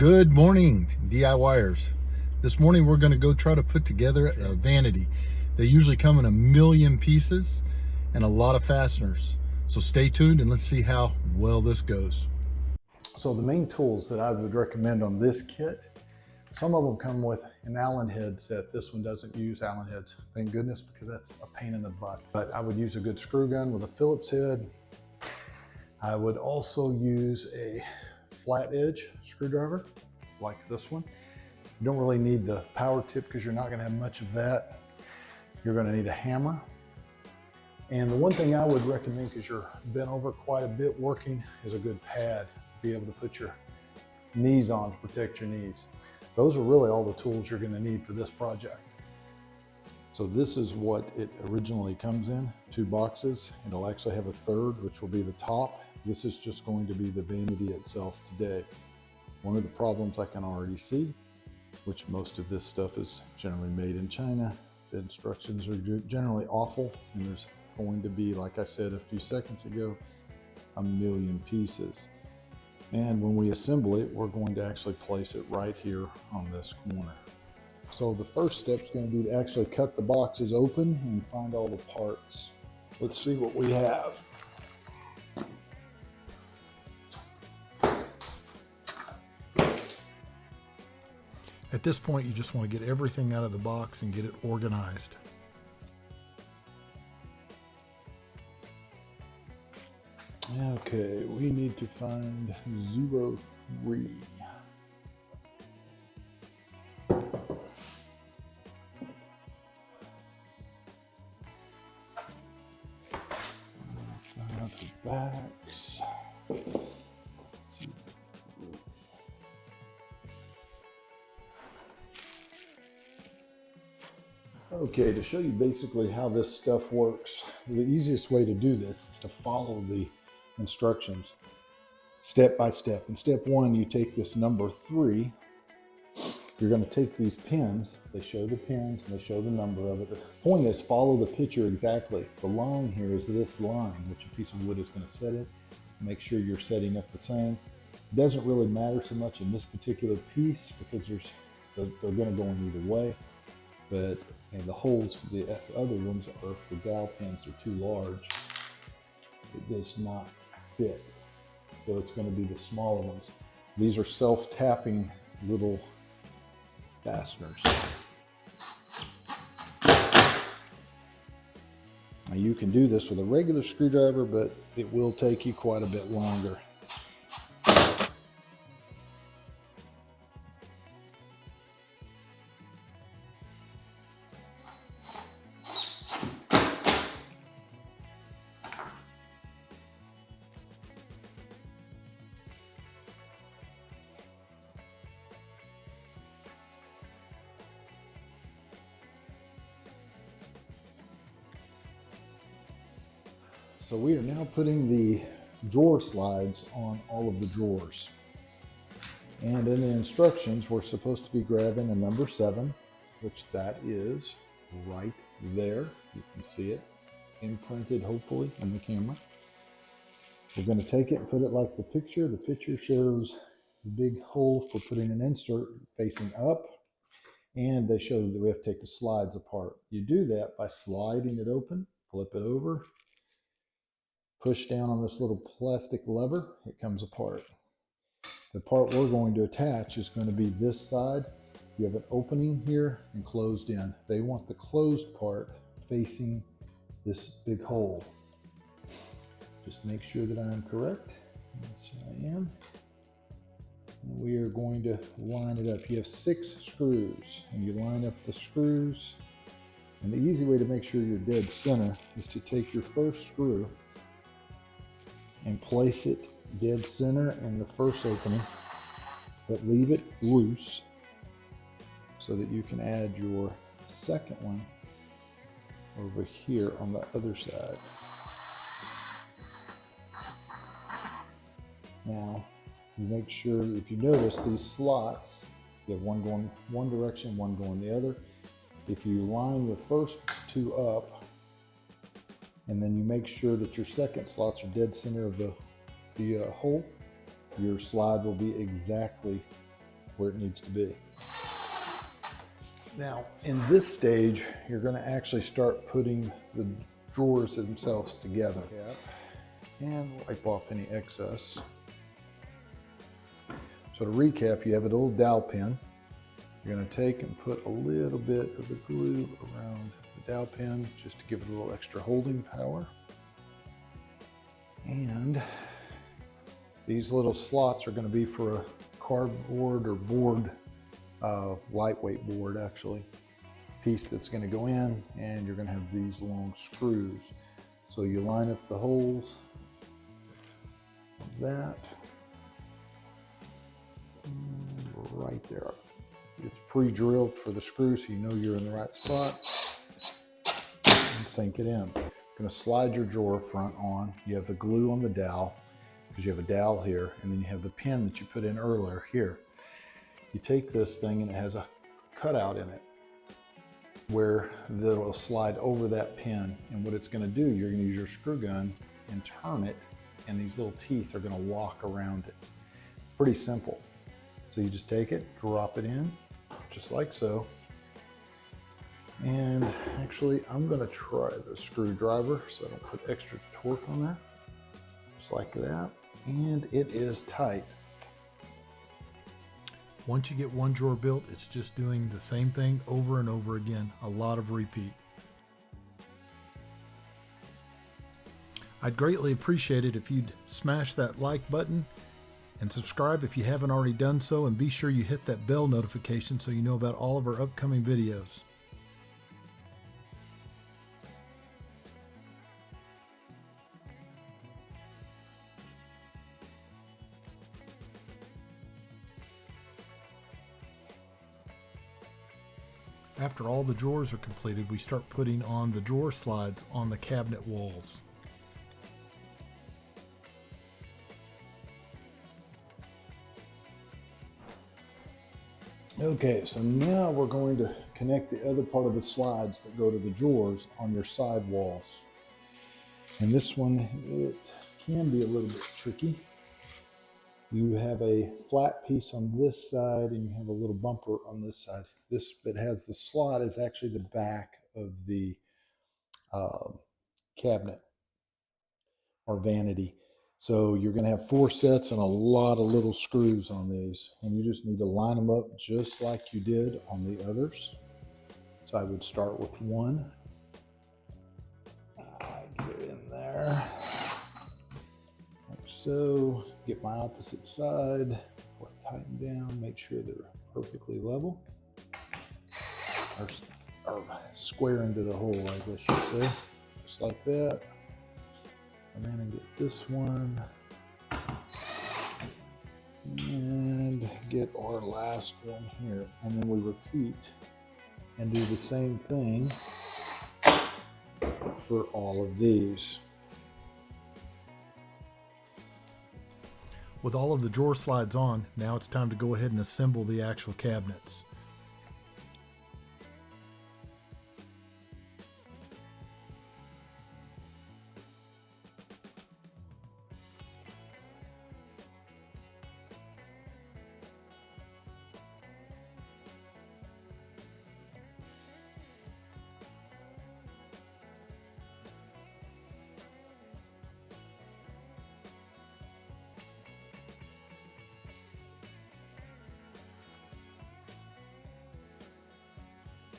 Good morning, DIYers. This morning we're going to go try to put together a vanity. They usually come in a million pieces and a lot of fasteners. So stay tuned and let's see how well this goes. So the main tools that I would recommend on this kit, some of them come with an Allen head set. This one doesn't use Allen heads, thank goodness, because that's a pain in the butt. But I would use a good screw gun with a Phillips head. I would also use a flat edge screwdriver like this one. You don't really need the power tip because you're not going to have much of that. You're going to need a hammer. And the one thing I would recommend, because you're bent over quite a bit working, is a good pad to be able to put your knees on to protect your knees. Those are really all the tools you're going to need for this project. So this is what it originally comes in, 2 boxes. It'll actually have a third, which will be the top. This is just going to be the vanity itself today. One of the problems I can already see, which most of this stuff is generally made in China. The instructions are generally awful, and there's going to be, like I said a few seconds ago, a million pieces. And when we assemble it, we're going to actually place it right here on this corner. So the first step is going to be to actually cut the boxes open and find all the parts. Let's see what we have. At this point, you just want to get everything out of the box and get it organized. Okay, we need to find 03. Lots of backs. Okay, to show you basically how this stuff works, the easiest way to do this is to follow the instructions step by step. In step 1, you take this number 3. You're going to take these pins. They show the pins and they show the number of it. The point is, follow the picture exactly. The line here is this line, which a piece of wood is going to set it. Make sure you're setting up the same. It doesn't really matter so much in this particular piece because they're going to go in either way. But the holes for the other ones are for dowel pins. They're too large. It does not fit. So it's going to be the smaller ones. These are self-tapping little fasteners. Now you can do this with a regular screwdriver, but it will take you quite a bit longer. So we are now putting the drawer slides on all of the drawers. And in the instructions, we're supposed to be grabbing a number 7, which that is right there. You can see it imprinted, hopefully, in the camera. We're going to take it and put it like the picture. The picture shows the big hole for putting an insert facing up. And they show that we have to take the slides apart. You do that by sliding it open, flip it over, push down on this little plastic lever, it comes apart. The part we're going to attach is going to be this side. You have an opening here and closed in. They want the closed part facing this big hole. Just make sure that I'm correct. Yes, I am. And we are going to line it up. You have 6 screws, and you line up the screws. And the easy way to make sure you're dead center is to take your first screw and place it dead center in the first opening, but leave it loose so that you can add your second one over here on the other side. Now, you make sure, if you notice these slots, you have one going one direction, one going the other. If you line the first 2 up, and then you make sure that your second slots are dead center of the hole, your slide will be exactly where it needs to be. Now, in this stage, you're going to actually start putting the drawers themselves together. And wipe off any excess. So to recap, you have a little dowel pin. You're going to take and put a little bit of the glue around the dowel pin just to give it a little extra holding power. And these little slots are going to be for a cardboard or board, lightweight board actually, piece that's going to go in, and you're going to have these long screws. So you line up the holes like that, and right there. It's pre-drilled for the screw, so you know you're in the right spot, and sink it in. You're going to slide your drawer front on. You have the glue on the dowel, because you have a dowel here, and then you have the pin that you put in earlier here. You take this thing and it has a cutout in it where that'll slide over that pin, and what it's going to do, you're going to use your screw gun and turn it, and these little teeth are going to walk around it. Pretty simple. So you just take it, drop it in, just like so. And actually, I'm going to try the screwdriver so I don't put extra torque on there. Just like that. And it is tight. Once you get one drawer built, it's just doing the same thing over and over again. A lot of repeat. I'd greatly appreciate it if you'd smash that like button and subscribe if you haven't already done so, and be sure you hit that bell notification so you know about all of our upcoming videos. After all the drawers are completed, we start putting on the drawer slides on the cabinet walls. Okay, so now we're going to connect the other part of the slides that go to the drawers on your side walls. And this one, it can be a little bit tricky. You have a flat piece on this side and you have a little bumper on this side. This that has the slot is actually the back of the cabinet or vanity. So you're going to have 4 sets and a lot of little screws on these, and you just need to line them up just like you did on the others. So I would start with one. Get it in there like so. Get my opposite side, tighten down, make sure they're perfectly level, or square into the hole, I guess you say, just like that. And then I get this one, and get our last one here, and then we repeat and do the same thing for all of these. With all of the drawer slides on, now it's time to go ahead and assemble the actual cabinets.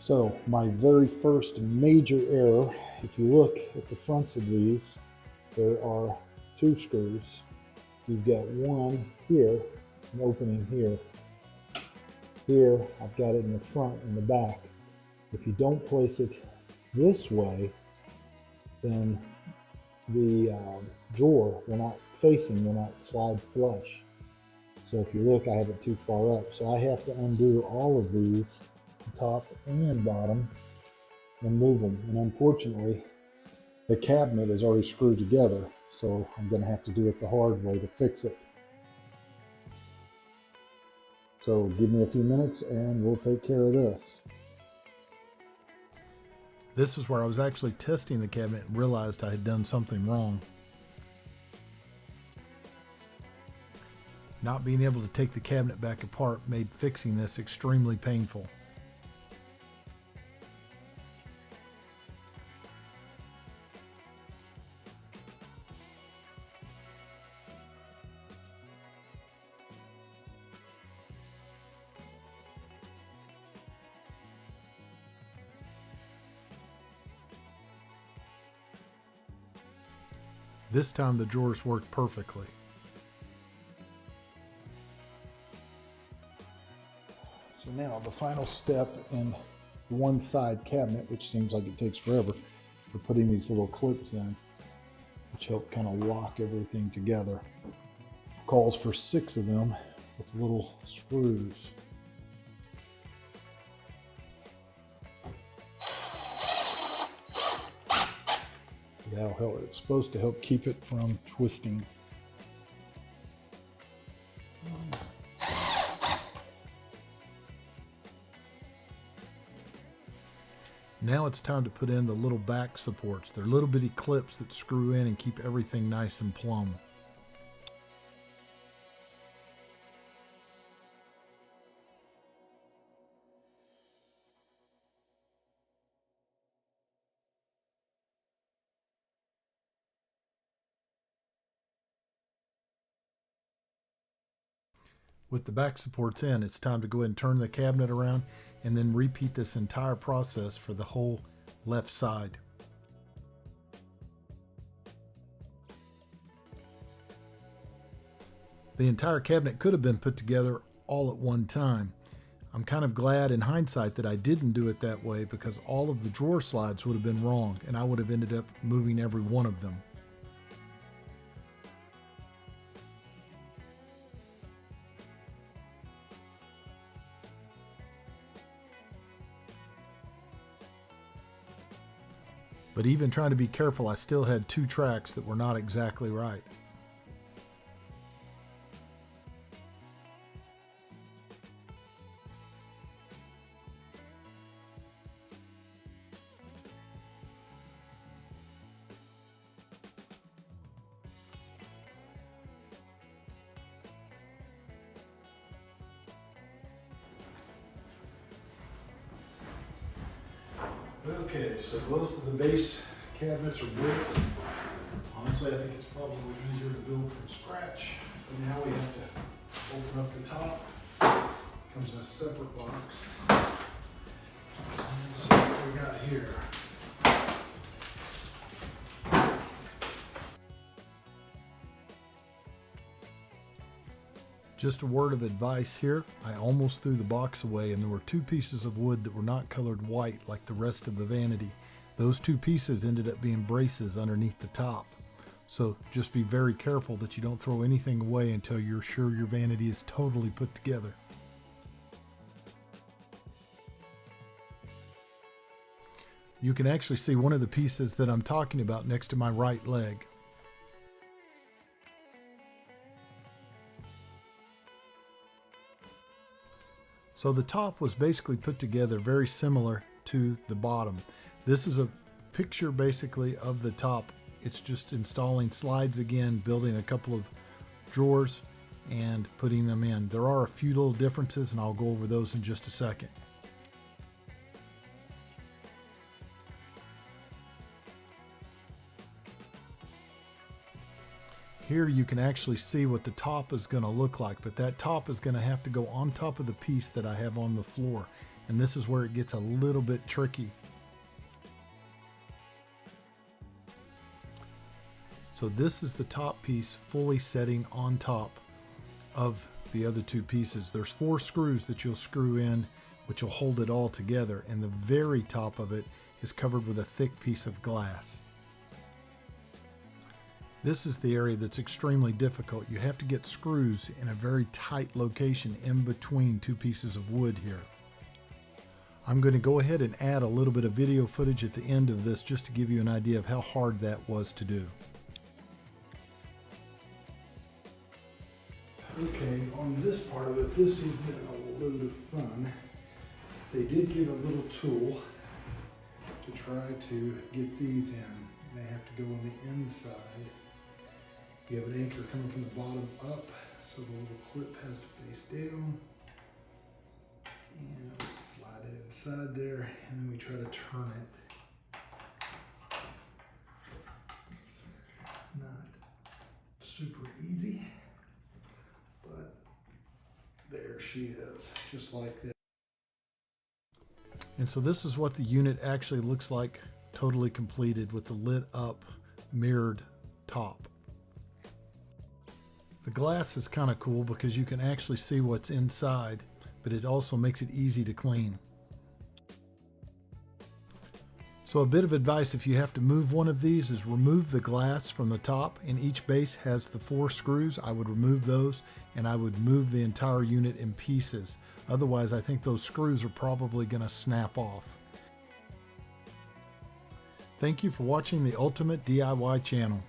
So my very first major error, if you look at the fronts of these, there are 2 screws. You've got one here, an opening here. Here, I've got it in the front and the back. If you don't place it this way, then the drawer will not slide flush. So if you look, I have it too far up. So I have to undo all of these, top and bottom, and move them. And unfortunately, the cabinet is already screwed together, so I'm going to have to do it the hard way to fix it. So give me a few minutes and we'll take care of this. This is where I was actually testing the cabinet and realized I had done something wrong. Not being able to take the cabinet back apart made fixing this extremely painful. This time the drawers worked perfectly. So now the final step in the one side cabinet, which seems like it takes forever, we're putting these little clips in, which help kind of lock everything together. Calls for 6 of them with little screws. That'll help. It's supposed to help keep it from twisting. Now it's time to put in the little back supports. They're little bitty clips that screw in and keep everything nice and plumb. With the back supports in, it's time to go ahead and turn the cabinet around and then repeat this entire process for the whole left side. The entire cabinet could have been put together all at one time. I'm kind of glad in hindsight that I didn't do it that way, because all of the drawer slides would have been wrong and I would have ended up moving every one of them. But even trying to be careful, I still had 2 tracks that were not exactly right. Okay, so both of the base cabinets are built. Honestly, I think it's probably easier to build from scratch. But now we have to open up the top. Comes in a separate box. And so what we got here. Just a word of advice here. I almost threw the box away and there were 2 pieces of wood that were not colored white like the rest of the vanity. Those 2 pieces ended up being braces underneath the top. So just be very careful that you don't throw anything away until you're sure your vanity is totally put together. You can actually see one of the pieces that I'm talking about next to my right leg. So the top was basically put together very similar to the bottom. This is a picture basically of the top. It's just installing slides again, building a couple of drawers and putting them in. There are a few little differences and I'll go over those in just a second. Here you can actually see what the top is going to look like, but that top is going to have to go on top of the piece that I have on the floor. And this is where it gets a little bit tricky. So this is the top piece fully setting on top of the other 2 pieces. There's 4 screws that you'll screw in, which will hold it all together. And the very top of it is covered with a thick piece of glass. This is the area that's extremely difficult. You have to get screws in a very tight location in between 2 pieces of wood here. I'm going to go ahead and add a little bit of video footage at the end of this just to give you an idea of how hard that was to do. Okay, on this part of it, this has been a load of fun. They did give a little tool to try to get these in. They have to go on the inside. You have an anchor coming from the bottom up, So the little clip has to face down. And we'll slide it inside there, and then we try to turn it. Not super easy, but there she is, just like this. And so this is what the unit actually looks like, totally completed with the lit up mirrored top. The glass is kind of cool because you can actually see what's inside, but it also makes it easy to clean. So a bit of advice if you have to move one of these is remove the glass from the top, and each base has the 4 screws. I would remove those, and I would move the entire unit in pieces. Otherwise, I think those screws are probably going to snap off. Thank you for watching the Ultimate DIY channel.